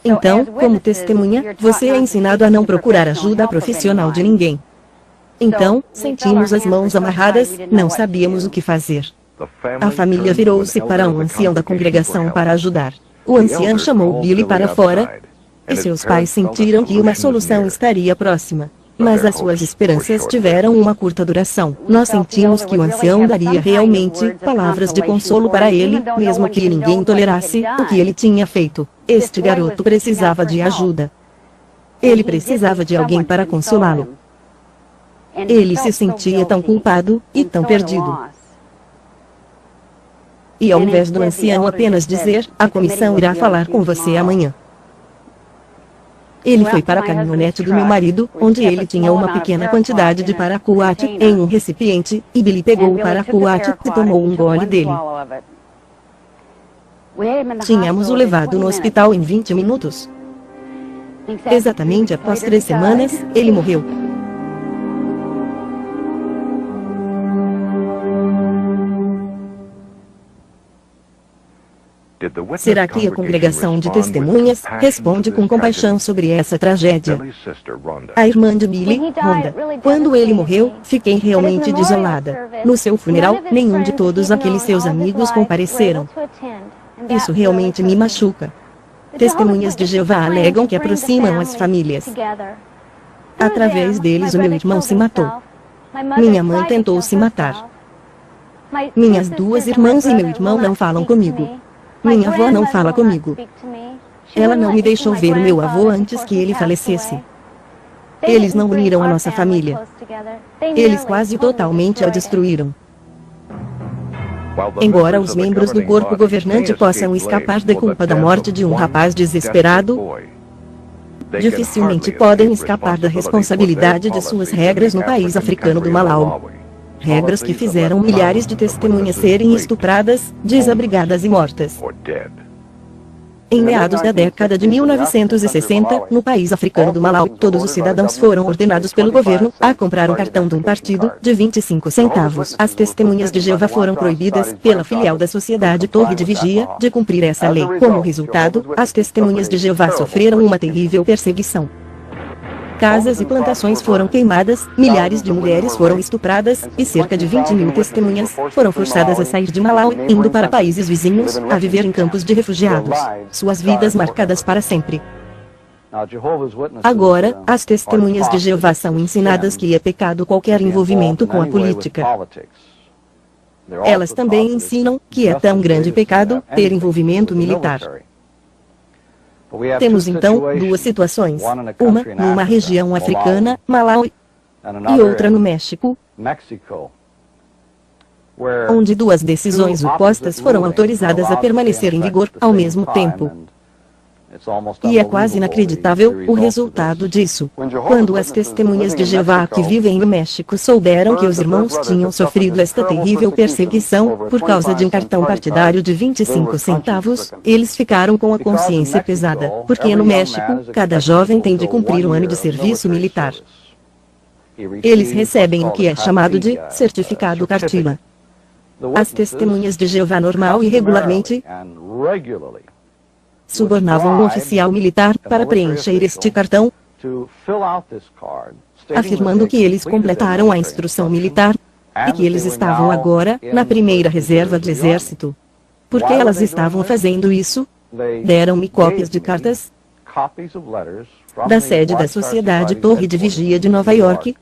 Então, como testemunha, você é ensinado a não procurar ajuda profissional de ninguém. Então, sentimos as mãos amarradas, não sabíamos o que fazer. A família virou-se para um ancião da congregação para ajudar. O ancião chamou Billy para fora, e seus pais sentiram que uma solução estaria próxima. Mas as suas esperanças tiveram uma curta duração. Nós sentimos que o ancião daria realmente palavras de consolo para ele, mesmo que ninguém tolerasse o que ele tinha feito. Este garoto precisava de ajuda. Ele precisava de alguém para consolá-lo. Ele se sentia tão culpado e tão perdido. E ao invés do ancião apenas dizer, a comissão irá falar com você amanhã, ele foi para a caminhonete do meu marido, onde ele tinha uma pequena quantidade de paraquat em um recipiente, e Billy pegou o paraquat e tomou um gole dele. Tínhamos o levado no hospital em 20 minutos. Exatamente após 3 semanas, ele morreu. Será que a congregação de testemunhas responde com compaixão sobre essa tragédia? A irmã de Billy, Rhonda. Quando ele morreu, fiquei realmente desolada. No seu funeral, nenhum de todos aqueles seus amigos compareceram. Isso realmente me machuca. Testemunhas de Jeová alegam que aproximam as famílias. Através deles, o meu irmão se matou. Minha mãe tentou se matar. Minhas 2 irmãs e meu irmão não falam comigo. Minha avó não fala comigo. Ela não me deixou ver o meu avô antes que ele falecesse. Eles não uniram a nossa família. Eles quase totalmente a destruíram. Embora os membros do corpo governante possam escapar da culpa da morte de um rapaz desesperado, dificilmente podem escapar da responsabilidade de suas regras no país africano do Malawi. Regras que fizeram milhares de testemunhas serem estupradas, desabrigadas e mortas. Em meados da década de 1960, no país africano do Malawi, todos os cidadãos foram ordenados pelo governo a comprar um cartão de um partido, de 25 centavos. As testemunhas de Jeová foram proibidas, pela filial da Sociedade Torre de Vigia, de cumprir essa lei. Como resultado, as testemunhas de Jeová sofreram uma terrível perseguição. Casas e plantações foram queimadas, milhares de mulheres foram estupradas, e cerca de 20.000 testemunhas foram forçadas a sair de Malawi, indo para países vizinhos, a viver em campos de refugiados. Suas vidas marcadas para sempre. Agora, as testemunhas de Jeová são ensinadas que é pecado qualquer envolvimento com a política. Elas também ensinam que é tão grande pecado ter envolvimento militar. Temos então 2 situações, uma numa região africana, Malawi, e outra no México, onde 2 decisões opostas foram autorizadas a permanecer em vigor ao mesmo tempo. E é quase inacreditável o resultado disso. Quando as testemunhas de Jeová que vivem no México souberam que os irmãos tinham sofrido esta terrível perseguição, por causa de um cartão partidário de 25 centavos, eles ficaram com a consciência pesada, porque no México, cada jovem tem de cumprir um ano de serviço militar. Eles recebem o que é chamado de certificado cartilha. As testemunhas de Jeová normal e regularmente subornavam um oficial militar para preencher este cartão, afirmando que eles completaram a instrução militar, e que eles estavam agora na primeira reserva do exército. Por que elas estavam fazendo isso? Deram-me cópias de cartas da sede da Sociedade Torre de Vigia de Nova York,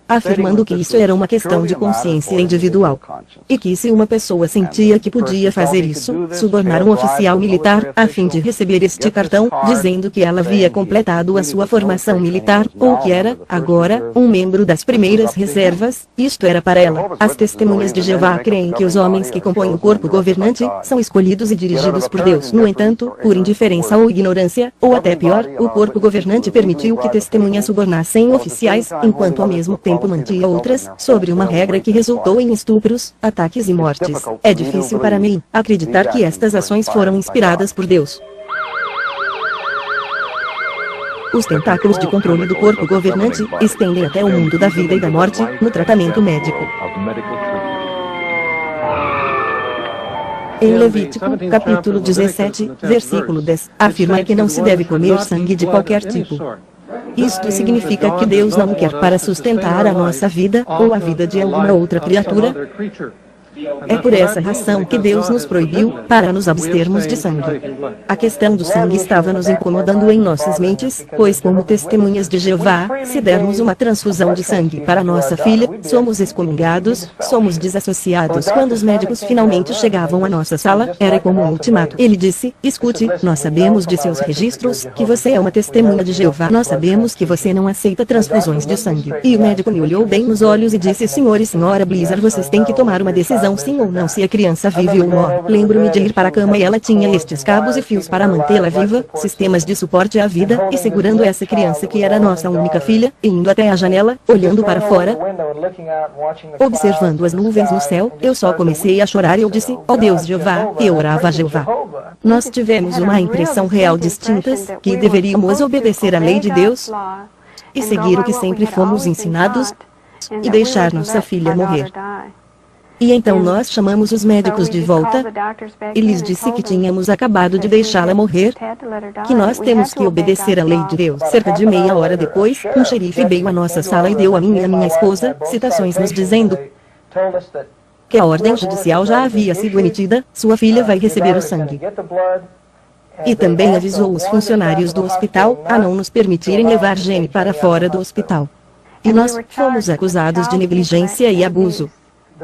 afirmando que isso era uma questão de consciência individual. E que se uma pessoa sentia que podia fazer isso, subornar um oficial militar, a fim de receber este cartão, dizendo que ela havia completado a sua formação militar, ou que era, agora, um membro das primeiras reservas, isto era para ela. As testemunhas de Jeová creem que os homens que compõem o corpo governante, são escolhidos e dirigidos por Deus. No entanto, por indiferença ou ignorância, ou até pior, o corpo governante permitiu que testemunhas subornassem oficiais, enquanto ao mesmo tempo mantinha outras, sobre uma regra que resultou em estupros, ataques e mortes. É difícil para mim acreditar que estas ações foram inspiradas por Deus. Os tentáculos de controle do corpo governante estendem até o mundo da vida e da morte, no tratamento médico. Em Levítico, capítulo 17, versículo 10, afirma que não se deve comer sangue de qualquer tipo. Isto significa que Deus não quer para sustentar a nossa vida, ou a vida de alguma outra criatura, É por essa razão que Deus nos proibiu, para nos abstermos de sangue. A questão do sangue estava nos incomodando em nossas mentes, pois como testemunhas de Jeová, se dermos uma transfusão de sangue para nossa filha, somos excomungados, somos desassociados. Quando os médicos finalmente chegavam à nossa sala, era como um ultimato. Ele disse, escute, nós sabemos de seus registros, que você é uma testemunha de Jeová. Nós sabemos que você não aceita transfusões de sangue. E o médico me olhou bem nos olhos e disse, senhor e senhora Blizzard, vocês têm que tomar uma decisão sim ou não se a criança vive ou morre. Lembro-me de ir para a cama e ela tinha estes cabos e fios para mantê-la viva, sistemas de suporte à vida, e segurando essa criança que era nossa única filha, e indo até a janela, olhando para fora, observando as nuvens no céu, eu só comecei a chorar e eu disse, ó Deus Jeová, e eu orava a Jeová. Nós tivemos uma impressão real distintas, que deveríamos obedecer à lei de Deus, e seguir o que sempre fomos ensinados, e deixar nossa filha morrer. E então nós chamamos os médicos de volta, e lhes disse que tínhamos acabado de deixá-la morrer, que nós temos que obedecer à lei de Deus. Cerca de meia hora depois, um xerife veio à nossa sala e deu a mim e a minha esposa citações nos dizendo que a ordem judicial já havia sido emitida, sua filha vai receber o sangue. E também avisou os funcionários do hospital a não nos permitirem levar Jenny para fora do hospital. E nós fomos acusados de negligência e abuso.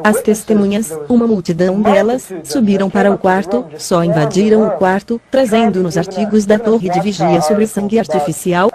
As testemunhas, uma multidão delas, subiram para o quarto, só invadiram o quarto, trazendo-nos artigos da torre de vigia sobre sangue artificial.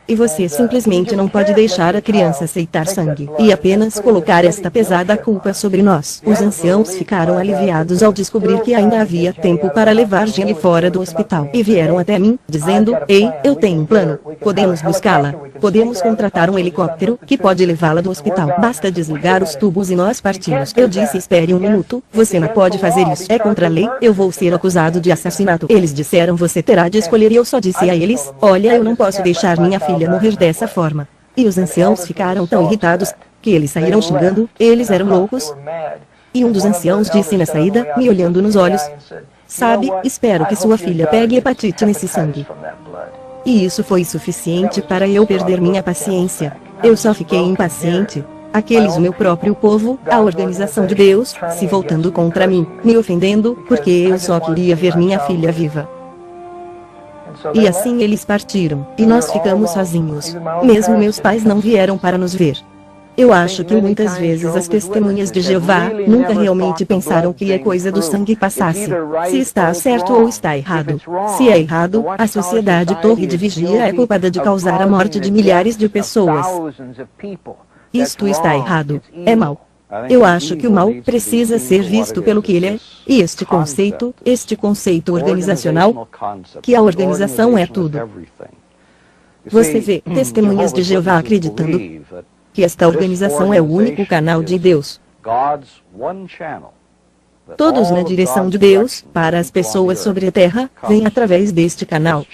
E você simplesmente não pode deixar a criança aceitar sangue, e apenas colocar esta pesada culpa sobre nós. Os anciãos ficaram aliviados ao descobrir que ainda havia tempo para levar Jenny fora do hospital. E vieram até mim, dizendo, ei, eu tenho um plano, podemos buscá-la, podemos contratar um helicóptero, que pode levá-la do hospital. Basta desligar os tubos e nós partimos. Eu disse, espere um minuto, você não pode fazer isso. É contra a lei, eu vou ser acusado de assassinato. Eles disseram, você terá de escolher, e eu só disse a eles, olha, eu não posso deixar minha filha morrer dessa forma. E os anciãos ficaram tão irritados, que eles saíram xingando, eles eram loucos. E um dos anciãos disse na saída, me olhando nos olhos, sabe, espero que sua filha pegue hepatite nesse sangue. E isso foi suficiente para eu perder minha paciência. Eu só fiquei impaciente. Aqueles o meu próprio povo, a organização de Deus, se voltando contra mim, me ofendendo, porque eu só queria ver minha filha viva. E assim eles partiram, e nós ficamos sozinhos. Mesmo meus pais não vieram para nos ver. Eu acho que muitas vezes as testemunhas de Jeová nunca realmente pensaram que a coisa do sangue passasse. Se está certo ou está errado. Se é errado, a sociedade Torre de Vigia é culpada de causar a morte de milhares de pessoas. Isto está errado, é mal. Eu acho que o mal precisa ser visto pelo que ele é, e este conceito organizacional, que a organização é tudo. Você vê testemunhas de Jeová acreditando que esta organização é o único canal de Deus. Todos na direção de Deus, para as pessoas sobre a terra, vêm através deste canal.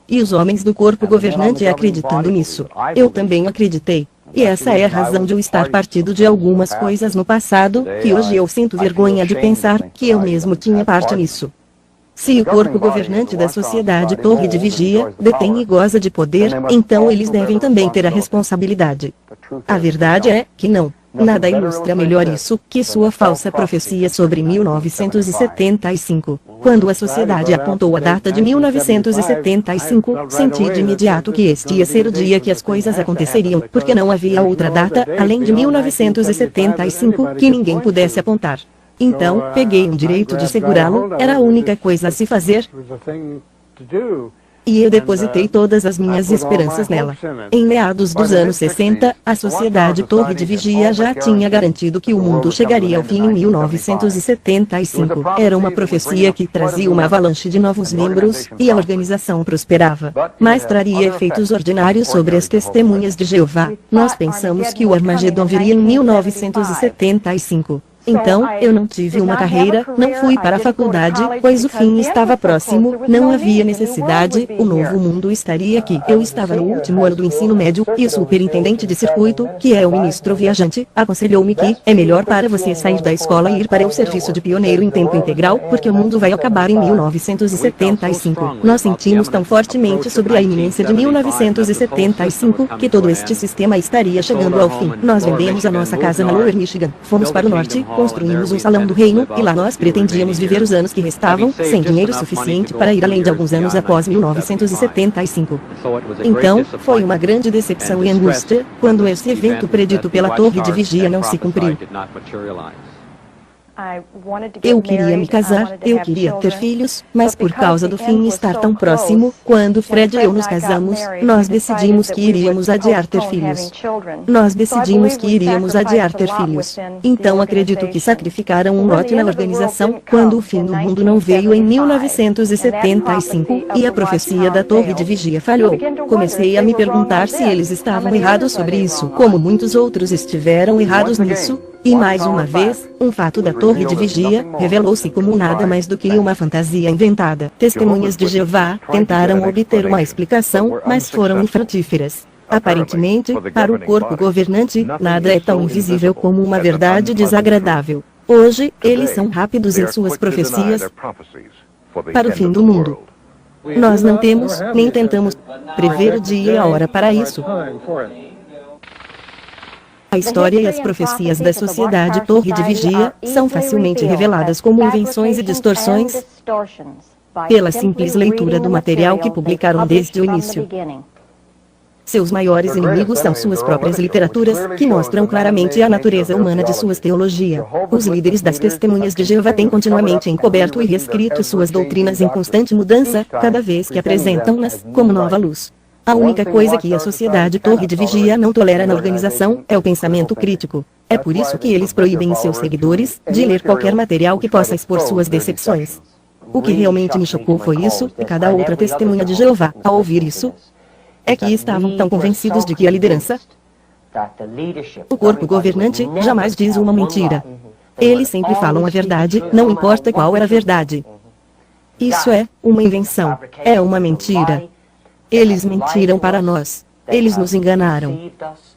E os homens do corpo governante acreditando nisso. Eu também acreditei. E essa é a razão de eu estar partido de algumas coisas no passado, que hoje eu sinto vergonha de pensar que eu mesmo tinha parte nisso. Se o corpo governante da sociedade Torre de Vigia detém e goza de poder, então eles devem também ter a responsabilidade. A verdade é que não. Nada ilustra melhor isso que sua falsa profecia sobre 1975. Quando a sociedade apontou a data de 1975, senti de imediato que este ia ser o dia que as coisas aconteceriam, porque não havia outra data, além de 1975, que ninguém pudesse apontar. Então, peguei um direito de segurá-lo, era a única coisa a se fazer. E eu depositei todas as minhas esperanças nela. Em meados dos anos 60, a sociedade Torre de Vigia já tinha garantido que o mundo chegaria ao fim em 1975. Era uma profecia que trazia uma avalanche de novos membros, e a organização prosperava. Mas traria efeitos ordinários sobre as testemunhas de Jeová. Nós pensamos que o Armagedon viria em 1975. Então, eu não tive uma carreira, não fui para a faculdade, pois o fim estava próximo, não havia necessidade, o novo mundo estaria aqui. Eu estava no último ano do ensino médio, e o superintendente de circuito, que é o ministro viajante, aconselhou-me que é melhor para você sair da escola e ir para o serviço de pioneiro em tempo integral, porque o mundo vai acabar em 1975. Nós sentimos tão fortemente sobre a iminência de 1975, que todo este sistema estaria chegando ao fim. Nós vendemos a nossa casa na Lower Michigan, fomos para o norte, construímos um salão do reino, e lá nós pretendíamos viver os anos que restavam, sem dinheiro suficiente para ir além de alguns anos após 1975. Então, foi uma grande decepção e angústia, quando esse evento predito pela torre de vigia não se cumpriu. Eu queria me casar, eu queria ter filhos, mas por causa do fim estar tão próximo, quando Fred e eu nos casamos, nós decidimos que iríamos adiar ter filhos. Nós decidimos que iríamos adiar ter filhos. Então acredito que sacrificaram um lote na organização, quando o fim do mundo não veio em 1975, e a profecia da torre de vigia falhou. Comecei a me perguntar se eles estavam errados sobre isso, como muitos outros estiveram errados nisso. E mais uma vez, um fato da torre de vigia revelou-se como nada mais do que uma fantasia inventada. Testemunhas de Jeová tentaram obter uma explicação, mas foram infrutíferas. Aparentemente, para o corpo governante, nada é tão invisível como uma verdade desagradável. Hoje, eles são rápidos em suas profecias para o fim do mundo. Nós não temos, nem tentamos, prever o dia e a hora para isso. A história e as profecias da sociedade Torre de Vigia são facilmente reveladas como invenções e distorções pela simples leitura do material que publicaram desde o início. Seus maiores inimigos são suas próprias literaturas, que mostram claramente a natureza humana de suas teologias. Os líderes das Testemunhas de Jeová têm continuamente encoberto e reescrito suas doutrinas em constante mudança, cada vez que apresentam-nas como nova luz. A única coisa que a sociedade Torre de Vigia não tolera na organização é o pensamento crítico. É por isso que eles proíbem seus seguidores de ler qualquer material que possa expor suas decepções. O que realmente me chocou foi isso, e cada outra testemunha de Jeová, ao ouvir isso, é que estavam tão convencidos de que a liderança, o corpo governante, jamais diz uma mentira. Eles sempre falam a verdade, não importa qual é a verdade. Isso é uma invenção, é uma mentira. Eles mentiram para nós. Eles nos enganaram.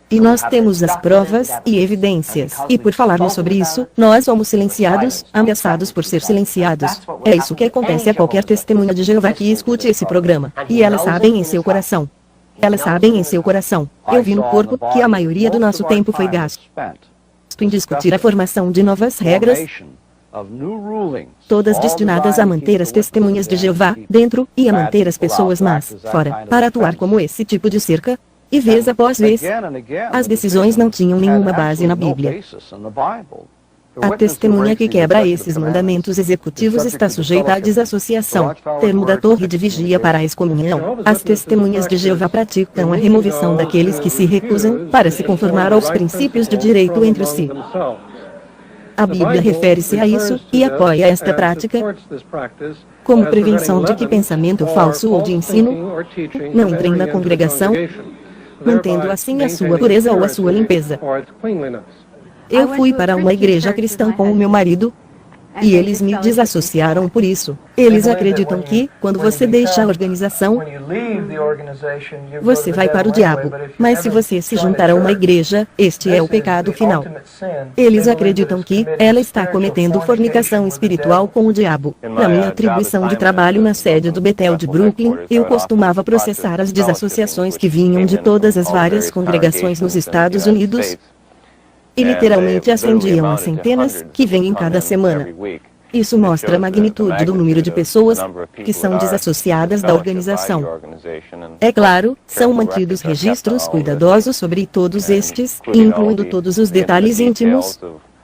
E nós temos as provas e evidências. E por falarmos sobre isso, nós somos silenciados, ameaçados por ser silenciados. É isso que acontece a qualquer testemunha de Jeová que escute esse programa. E elas sabem em seu coração. Elas sabem em seu coração. Eu vi no corpo que a maioria do nosso tempo foi gasto em discutir a formação de novas regras, todas destinadas a manter as testemunhas de Jeová dentro e a manter as pessoas más fora, para atuar como esse tipo de cerca. E vez após vez, as decisões não tinham nenhuma base na Bíblia. A testemunha que quebra esses mandamentos executivos está sujeita à desassociação, termo da Torre de Vigia para a excomunhão. As testemunhas de Jeová praticam a removição daqueles que se recusam para se conformar aos princípios de direito entre si. A Bíblia refere-se a isso, e apoia esta prática, como prevenção de que pensamento falso ou de ensino não entrem na congregação, mantendo assim a sua pureza ou a sua limpeza. Eu fui para uma igreja cristã com o meu marido, e eles me desassociaram por isso. Eles acreditam que, quando você deixa a organização, você vai para o diabo. Mas se você se juntar a uma igreja, este é o pecado final. Eles acreditam que ela está cometendo fornicação espiritual com o diabo. Na minha atribuição de trabalho na sede do Bethel de Brooklyn, eu costumava processar as desassociações que vinham de todas as várias congregações nos Estados Unidos, e literalmente acendiam as centenas que vêm em cada semana. Isso mostra a magnitude do número de pessoas que são desassociadas da organização. É claro, são mantidos registros cuidadosos sobre todos estes, incluindo todos os detalhes íntimos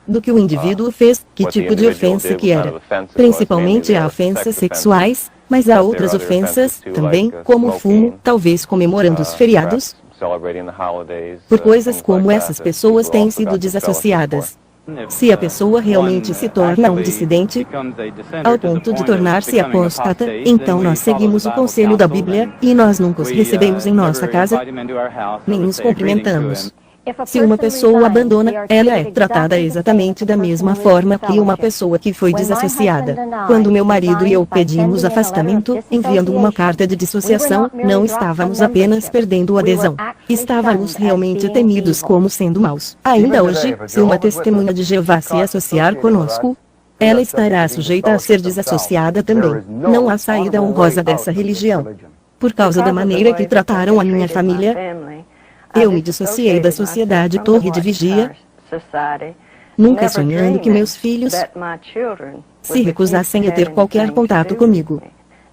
do que o indivíduo fez, que tipo de ofensa que era. Principalmente há ofensas sexuais, mas há outras ofensas, também, como fumo, talvez comemorando os feriados. Por coisas como essas pessoas têm sido desassociadas. Se a pessoa realmente se torna um dissidente, ao ponto de tornar-se apóstata, então nós seguimos o conselho da Bíblia, e nós nunca os recebemos em nossa casa, nem os cumprimentamos. Se uma pessoa abandona, ela é tratada exatamente da mesma forma que uma pessoa que foi desassociada. Quando meu marido e eu pedimos afastamento, enviando uma carta de dissociação, não estávamos apenas perdendo adesão. Estávamos realmente temidos como sendo maus. Ainda hoje, se uma testemunha de Jeová se associar conosco, ela estará sujeita a ser desassociada também. Não há saída honrosa dessa religião. Por causa da maneira que trataram a minha família, eu me dissociei da sociedade Torre de Vigia, nunca sonhando que meus filhos se recusassem a ter qualquer contato comigo.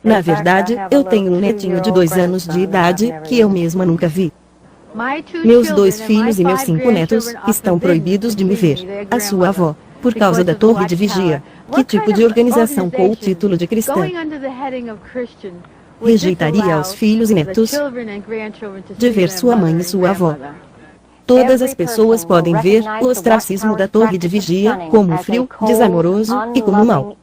Na verdade, eu tenho um netinho de 2 anos de idade, que eu mesma nunca vi. Meus 2 filhos e meus 5 netos estão proibidos de me ver. A sua avó, por causa da Torre de Vigia. Que tipo de organização com o título de cristã rejeitaria aos filhos e netos de ver sua mãe e sua avó? Todas as pessoas podem ver o ostracismo da Torre de Vigia como frio, desamoroso e como mal.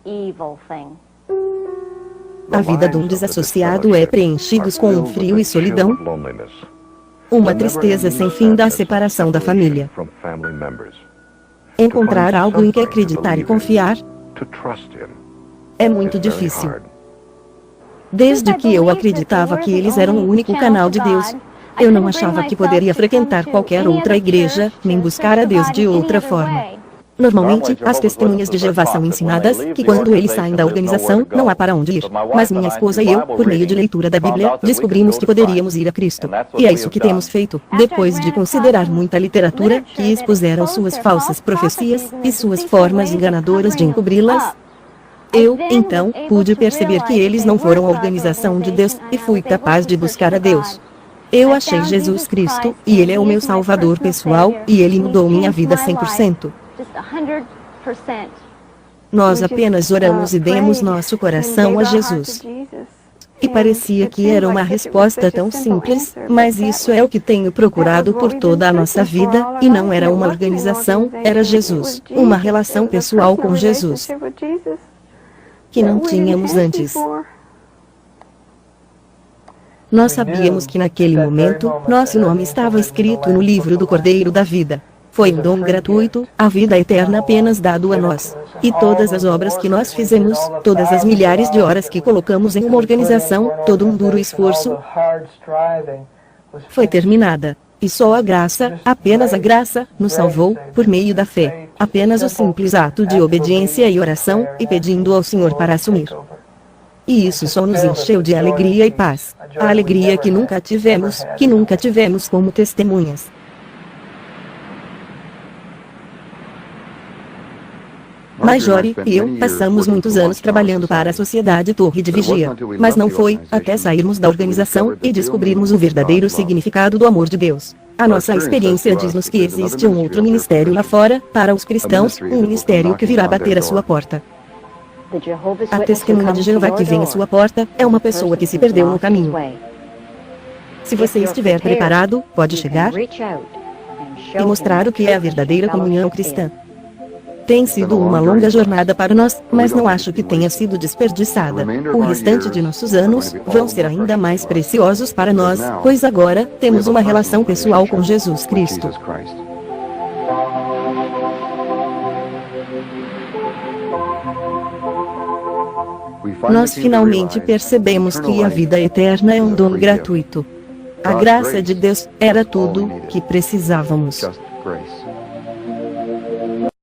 A vida de um desassociado é preenchida com um frio e solidão, uma tristeza sem fim da separação da família. Encontrar algo em que acreditar e confiar é muito difícil. Desde que eu acreditava que eles eram o único canal de Deus, eu não achava que poderia frequentar qualquer outra igreja, nem buscar a Deus de outra forma. Normalmente, as testemunhas de Jeová são ensinadas que quando eles saem da organização, não há para onde ir. Mas minha esposa e eu, por meio de leitura da Bíblia, descobrimos que poderíamos ir a Cristo. E é isso que temos feito, depois de considerar muita literatura que expuseram suas falsas profecias e suas formas enganadoras de encobri-las. Eu, então, pude perceber que eles não foram a organização de Deus, e fui capaz de buscar a Deus. Eu achei Jesus Cristo, e Ele é o meu Salvador pessoal, e Ele mudou minha vida 100%. Nós apenas oramos e demos nosso coração a Jesus. E parecia que era uma resposta tão simples, mas isso é o que tenho procurado por toda a nossa vida, e não era uma organização, era Jesus, uma relação pessoal com Jesus, que não tínhamos antes. Nós sabíamos que naquele momento, nosso nome estava escrito no livro do Cordeiro da Vida. Foi um dom gratuito, a vida eterna apenas dado a nós. E todas as obras que nós fizemos, todas as milhares de horas que colocamos em uma organização, todo um duro esforço, foi terminada. E só a graça, apenas a graça, nos salvou, por meio da fé. Apenas o simples ato de obediência e oração, e pedindo ao Senhor para assumir. E isso só nos encheu de alegria e paz. A alegria que nunca tivemos como testemunhas. Marjorie e eu passamos muitos anos trabalhando para a Sociedade Torre de Vigia, mas não foi até sairmos da organização e descobrirmos o verdadeiro significado do amor de Deus. A nossa experiência diz-nos que existe um outro ministério lá fora, para os cristãos, um ministério que virá bater à sua porta. A testemunha de Jeová que vem à sua porta é uma pessoa que se perdeu no caminho. Se você estiver preparado, pode chegar e mostrar o que é a verdadeira comunhão cristã. Tem sido uma longa jornada para nós, mas não acho que tenha sido desperdiçada. O restante de nossos anos vão ser ainda mais preciosos para nós, pois agora temos uma relação pessoal com Jesus Cristo. Nós finalmente percebemos que a vida eterna é um dom gratuito. A graça de Deus era tudo que precisávamos.